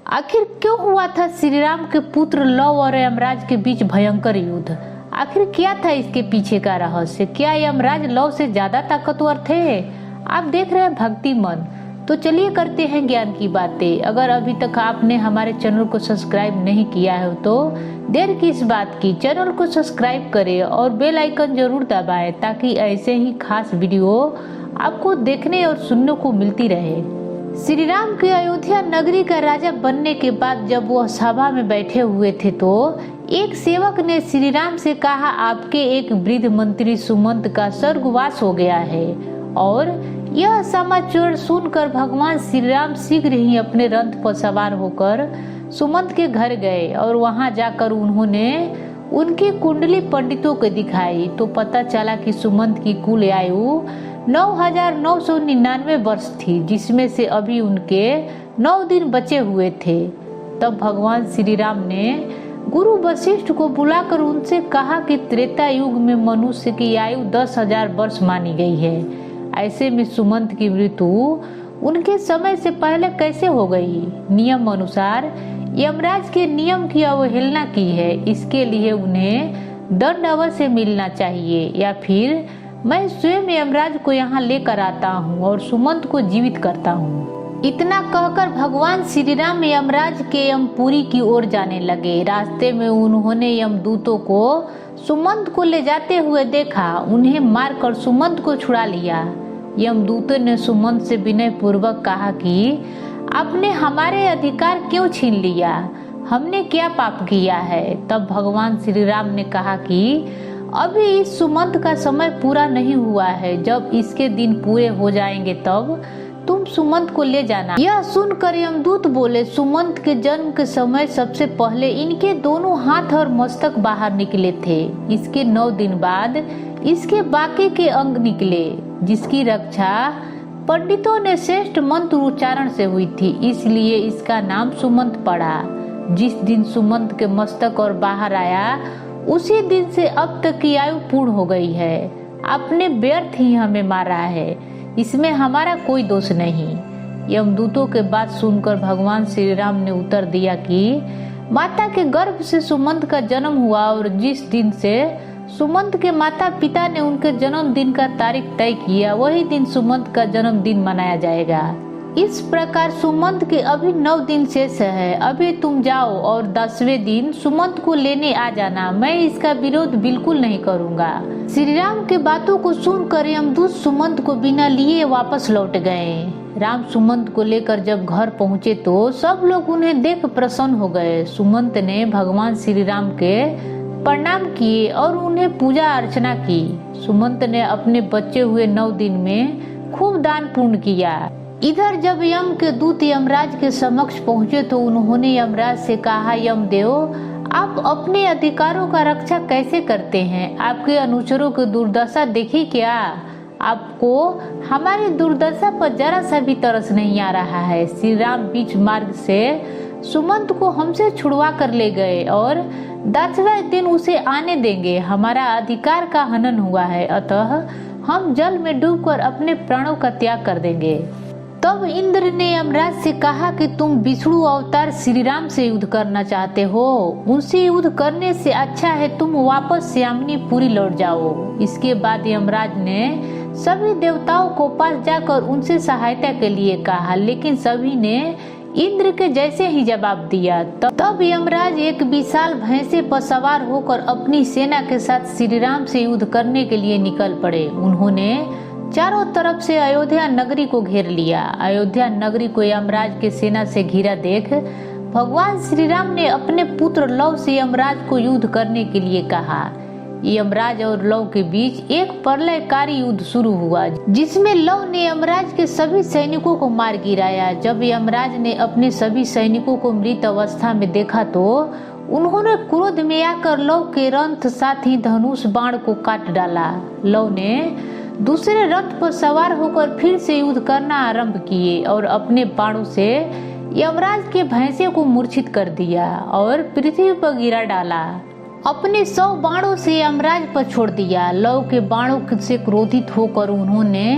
आखिर क्यों हुआ था श्री राम के पुत्र लव और यमराज के बीच भयंकर युद्ध? आखिर क्या था इसके पीछे का रहस्य? क्या यमराज लव से ज्यादा ताकतवर थे? आप देख रहे हैं भक्ति मन। तो चलिए करते हैं ज्ञान की बातें। अगर अभी तक आपने हमारे चैनल को सब्सक्राइब नहीं किया है तो देर किस बात की, चैनल को सब्सक्राइब करें और बेल आइकन जरूर दबाएं ताकि ऐसे ही खास वीडियो आपको देखने और सुनने को मिलती रहे। श्री राम के अयोध्या नगरी का राजा बनने के बाद जब वह सभा में बैठे हुए थे तो एक सेवक ने श्री राम से कहा, आपके एक वृद्ध मंत्री सुमंत का स्वर्गवास हो गया है। और यह समाचार सुनकर भगवान श्री राम शीघ्र ही अपने रथ पर सवार होकर सुमंत के घर गए और वहां जाकर उन्होंने उनकी कुंडली पंडितों को दिखाई तो पता चला कि सुमंत की कुल आयु 9,999 वर्ष थी, जिसमें से अभी उनके 9 दिन बचे हुए थे। तब भगवान श्री राम ने गुरु वशिष्ठ को बुलाकर उनसे कहा कि त्रेता युग में मनुष्य की आयु 10,000 वर्ष मानी गई है। ऐसे में सुमंत की मृत्यु उनके समय से पहले कैसे हो गई? नियम अनुसार यमराज के नियम की अवहेलना की है, इसके लिए उन्हें दंड अवश्य मिलना चाहिए, या फिर मैं स्वयं यमराज को यहाँ लेकर आता हूँ और सुमंत को जीवित करता हूँ। इतना कहकर भगवान श्री राम यमराज के यमपुरी की ओर जाने लगे। रास्ते में उन्होंने यमदूतों को सुमंत को ले जाते हुए देखा। उन्हें मारकर सुमंत को छुड़ा लिया। यमदूतों ने सुमंत से विनय पूर्वक कहा कि आपने हमारे अधिकार क्यों छीन लिया? हमने क्या पाप किया है? तब भगवान श्री राम ने कहा कि अभी इस सुमंत का समय पूरा नहीं हुआ है। जब इसके दिन पूरे हो जाएंगे तब तुम सुमंत को ले जाना। यह सुनकर यमदूत बोले, सुमंत के जन्म के समय सबसे पहले इनके दोनों हाथ और मस्तक बाहर निकले थे। इसके 9 दिन बाद इसके बाकी के अंग निकले, जिसकी रक्षा पंडितों ने श्रेष्ठ मंत्र उच्चारण से हुई थी, इसलिए इसका नाम सुमंत पड़ा। जिस दिन सुमंत के मस्तक और बाहर आया उसी दिन से अब तक की आयु पूर्ण हो गई है। आपने व्यर्थ ही हमें मारा है, इसमें हमारा कोई दोष नहीं। यमदूतों के बात सुनकर भगवान श्री राम ने उत्तर दिया कि माता के गर्भ से सुमंत का जन्म हुआ और जिस दिन से सुमंत के माता पिता ने उनके जन्मदिन का तारीख तय किया वही दिन सुमंत का जन्मदिन मनाया जाएगा। इस प्रकार सुमंत के अभी 9 दिन शेष है। अभी तुम जाओ और 10वें दिन सुमंत को लेने आ जाना। मैं इसका विरोध बिल्कुल नहीं करूंगा। श्री राम के बातों को सुनकर यमदूत सुमंत को बिना लिए वापस लौट गए। राम सुमंत को लेकर जब घर पहुँचे तो सब लोग उन्हें देख प्रसन्न हो गए। सुमंत ने भगवान श्री राम के प्रणाम किए और उन्हें पूजा अर्चना की। सुमंत ने अपने बचे हुए 9 दिन में खूब दान पुण्य किया। इधर जब यम के दूत यमराज के समक्ष पहुंचे तो उन्होंने यमराज से कहा, यमदेव आप अपने अधिकारों का रक्षा कैसे करते हैं? आपके अनुचरों की दुर्दशा देखी क्या? आपको हमारी दुर्दशा पर जरा सा भी तरस नहीं आ रहा है। श्री राम बीच मार्ग से सुमंत को हमसे छुड़वा कर ले गए और 10वें दिन उसे आने देंगे। हमारा अधिकार का हनन हुआ है, अतः हम जल में डूबकर अपने प्राणों का त्याग कर देंगे। तब इंद्र ने यमराज से कहा कि तुम विष्णु अवतार श्री राम से युद्ध करना चाहते हो। उनसे युद्ध करने से अच्छा है तुम वापस श्यामनीपुरी लौट जाओ। इसके बाद यमराज ने सभी देवताओं को पास जाकर उनसे सहायता के लिए कहा, लेकिन सभी ने इंद्र के जैसे ही जवाब दिया। तब यमराज एक विशाल भैंसे पर सवार होकर अपनी सेना के साथ श्री राम से युद्ध करने के लिए निकल पड़े। उन्होंने चारों तरफ से अयोध्या नगरी को घेर लिया। अयोध्या नगरी को यमराज के सेना से घिरा देख भगवान श्री राम ने अपने पुत्र लव से यमराज को युद्ध करने के लिए कहा। यमराज और लव के बीच एक प्रलयकारी युद्ध शुरू हुआ, जिसमें लव ने यमराज के सभी सैनिकों को मार गिराया। जब यमराज ने अपने सभी सैनिकों को मृत अवस्था में देखा तो उन्होंने क्रोध में आकर लव के रथ साथ ही धनुष बाण को काट डाला। लव ने दूसरे रथ पर सवार होकर फिर से युद्ध करना आरंभ किए और अपने बाणों से यमराज के भैंसे को मूर्छित कर दिया और पृथ्वी पर गिरा डाला। अपने 100 बाणों से यमराज पर छोड़ दिया। लव के बाणों से क्रोधित होकर उन्होंने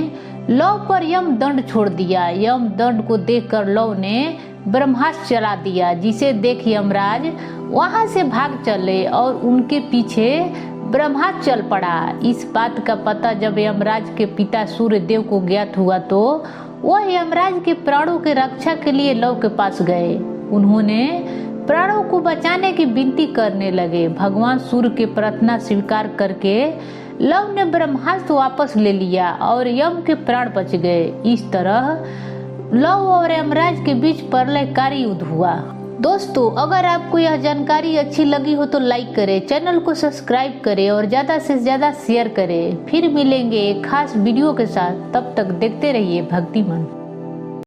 लव पर यम दंड छोड़ दिया। यम दंड को देखकर लव ने ब्रह्मास्त्र चला दिया, जिसे देख यमराज वहां से भाग चले और उनके पीछे ब्रह्मास्त्र चल पड़ा। इस बात का पता जब यमराज के पिता सूर्यदेव को ज्ञात हुआ तो वह यमराज के प्राणों की रक्षा के लिए लव के पास गए। उन्होंने प्राणों को बचाने की विनती करने लगे। भगवान सूर्य की प्रार्थना स्वीकार करके लव ने ब्रह्मास्त्र वापस ले लिया और यम के प्राण बच गए। इस तरह लव और यमराज के बीच प्रलयकारी युद्ध हुआ। दोस्तों, अगर आपको यह जानकारी अच्छी लगी हो तो लाइक करें, चैनल को सब्सक्राइब करें और ज़्यादा से ज़्यादा शेयर करें। फिर मिलेंगे एक खास वीडियो के साथ, तब तक देखते रहिए भक्तिमन।